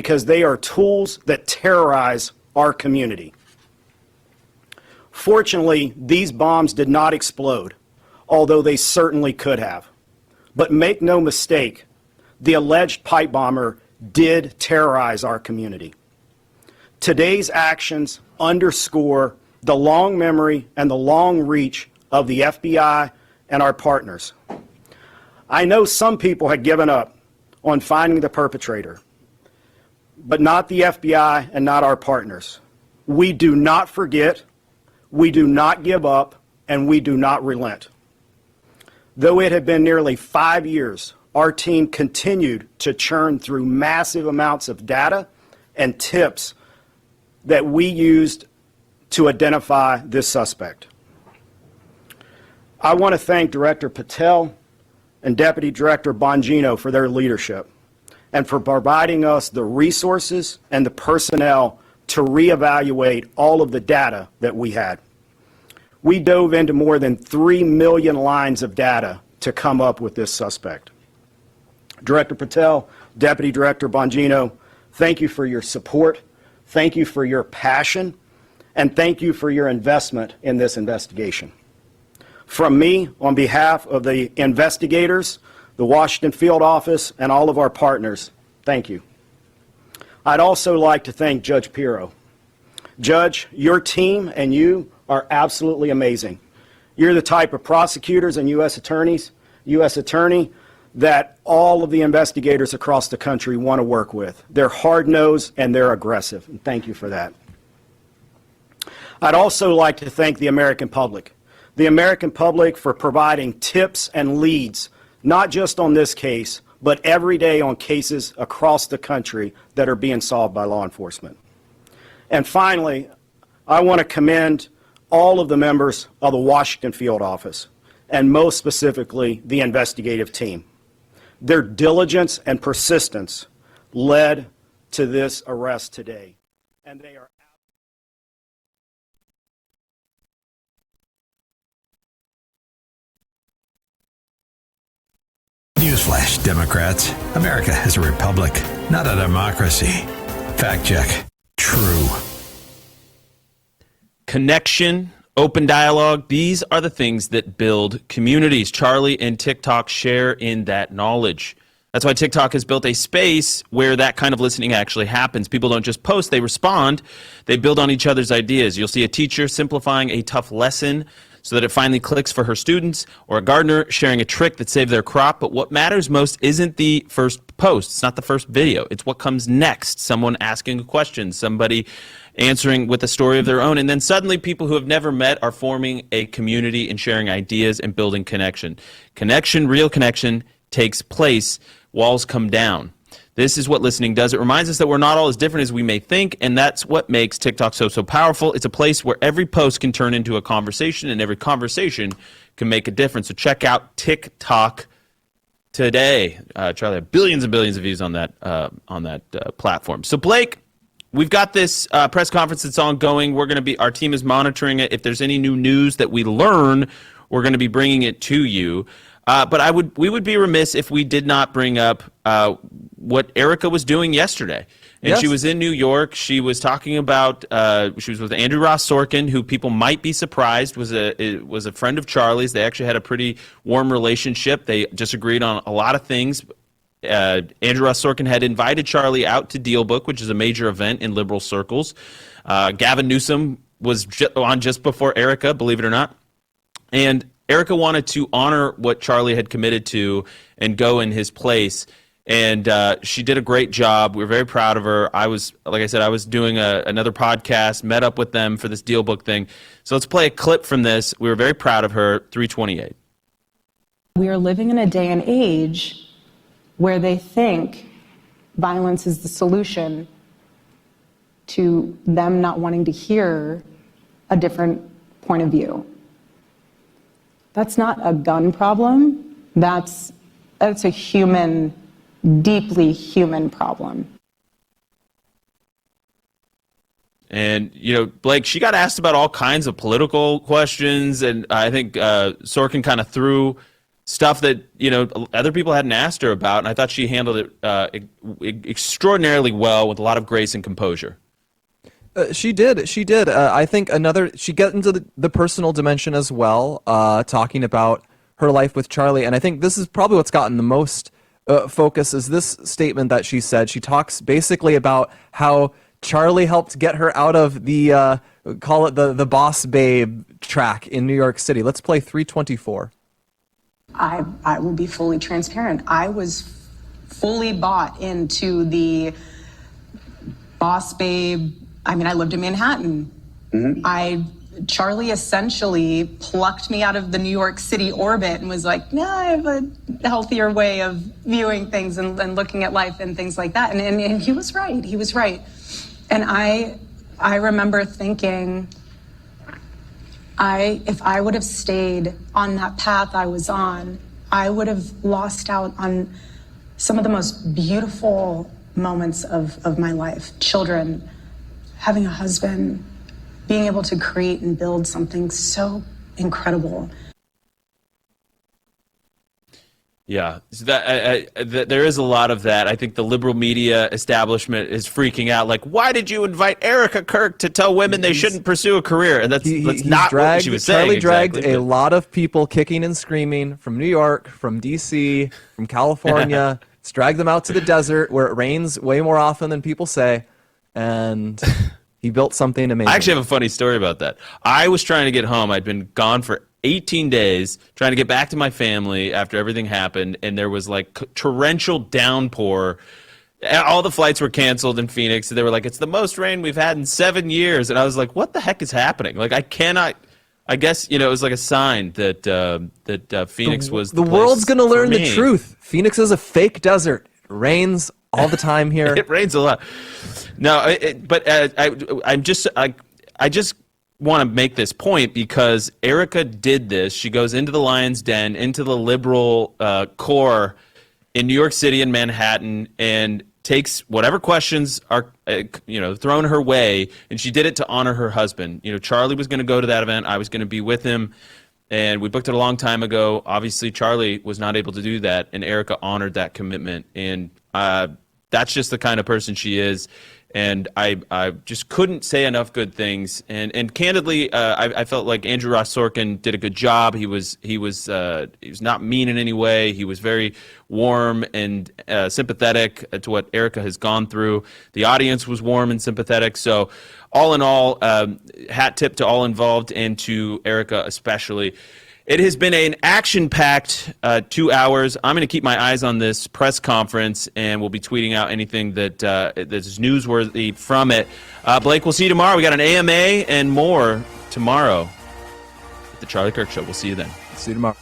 because they are tools that terrorize our community. Fortunately, these bombs did not explode, although they certainly could have. But make no mistake, the alleged pipe bomber did terrorize our community. Today's actions underscore the long memory and the long reach of the FBI and our partners. I know some people had given up on finding the perpetrator, but not the FBI and not our partners. We do not forget, we do not give up, and we do not relent. Though it had been nearly 5 years, our team continued to churn through massive amounts of data and tips that we used to identify this suspect. I want to thank Director Patel and Deputy Director Bongino for their leadership and for providing us the resources and the personnel to reevaluate all of the data that we had. We dove into more than 3 million lines of data to come up with this suspect. Director Patel, Deputy Director Bongino, thank you for your support, thank you for your passion, and thank you for your investment in this investigation. From me, on behalf of the investigators, the Washington Field Office, and all of our partners, thank you. I'd also like to thank Judge Pirro. Judge, your team and you are absolutely amazing. You're the type of prosecutors and U.S. attorney that all of the investigators across the country want to work with. They're hard-nosed and they're aggressive, and thank you for that. I'd also like to thank the American public for providing tips and leads, not just on this case, but every day on cases across the country that are being solved by law enforcement. And finally, I want to commend all of the members of the Washington Field Office, and most specifically, the investigative team. Their diligence and persistence led to this arrest today, and they are Newsflash, Democrats. America is a republic, not a democracy. Fact check. True. Connection, open dialogue, these are the things that build communities. Charlie and TikTok share in that knowledge. That's why TikTok has built a space where that kind of listening actually happens. People don't just post, they respond. They build on each other's ideas. You'll see a teacher simplifying a tough lesson so that it finally clicks for her students, or a gardener sharing a trick that saved their crop. But what matters most isn't the first post. It's not the first video. It's what comes next. Someone asking a question, somebody answering with a story of their own, and then suddenly people who have never met are forming a community and sharing ideas and building connection. Connection, real connection, takes place. Walls come down. This is what listening does. It reminds us that we're not all as different as we may think, and that's what makes TikTok so powerful. It's a place where every post can turn into a conversation, and every conversation can make a difference. So check out TikTok today. Charlie had billions and billions of views on that platform. So Blake, we've got this press conference that's ongoing. Our team is monitoring it. If there's any new news that we learn, we're going to be bringing it to you. But we would be remiss if we did not bring up what Erica was doing yesterday. And yes. She was in New York. She was talking about, she was with Andrew Ross Sorkin, who people might be surprised was a friend of Charlie's. They actually had a pretty warm relationship. They disagreed on a lot of things. Andrew Ross Sorkin had invited Charlie out to DealBook, which is a major event in liberal circles. Gavin Newsom was on just before Erica, believe it or not. And Erica wanted to honor what Charlie had committed to and go in his place. And she did a great job. We were very proud of her. Like I said, I was doing another podcast, met up with them for this DealBook thing. So let's play a clip from this. We were very proud of her, 328. We are living in a day and age where they think violence is the solution to them not wanting to hear a different point of view. That's not a gun problem. That's a human, deeply human problem. And, Blake, she got asked about all kinds of political questions, and I think Sorkin kind of threw stuff that, you know, other people hadn't asked her about, and I thought she handled it extraordinarily well with a lot of grace and composure. She did. I think she got into the personal dimension as well, talking about her life with Charlie. And I think this is probably what's gotten the most focus is this statement that she said. She talks basically about how Charlie helped get her out of the, call it the Boss Babe track in New York City. Let's play 324. I will be fully transparent. I was fully bought into the Boss Babe. I mean, I lived in Manhattan. Charlie essentially plucked me out of the New York City orbit and was like, no, I have a healthier way of viewing things and looking at life and things like that. And he was right. He was right. And I remember thinking, if I would have stayed on that path I was on, I would have lost out on some of the most beautiful moments of my life. Children, having a husband, being able to create and build something so incredible. Yeah, so there is a lot of that. I think the liberal media establishment is freaking out. Like, why did you invite Erica Kirk to tell women they shouldn't pursue a career? And that's not what she was saying. Charlie dragged a lot of people kicking and screaming from New York, from D.C., from California. It's dragged them out to the desert where it rains way more often than people say. And he built something amazing. I actually have a funny story about that. I was trying to get home. I'd been gone for 18 days trying to get back to my family after everything happened, and there was like torrential downpour. All the flights were canceled in Phoenix, and they were like, it's the most rain we've had in 7 years. And I was like, what the heck is happening? Like, I guess, you know, it was like a sign that Phoenix was the world's going to learn the truth. Phoenix is a fake desert. It rains all the time here. It rains a lot. No, I just want to make this point because Erica did this. She goes into the lion's den, into the liberal core in New York City and Manhattan, and takes whatever questions are thrown her way, and she did it to honor her husband. You know, Charlie was going to go to that event. I was going to be with him, and we booked it a long time ago. Obviously, Charlie was not able to do that, and Erica honored that commitment, and that's just the kind of person she is. And I just couldn't say enough good things. And candidly, I felt like Andrew Ross Sorkin did a good job. He was not mean in any way. He was very warm and sympathetic to what Erica has gone through. The audience was warm and sympathetic. So all in all, hat tip to all involved and to Erica especially. It has been an action-packed 2 hours. I'm going to keep my eyes on this press conference, and we'll be tweeting out anything that is newsworthy from it. Blake, we'll see you tomorrow. We got an AMA and more tomorrow at the Charlie Kirk Show. We'll see you then. See you tomorrow.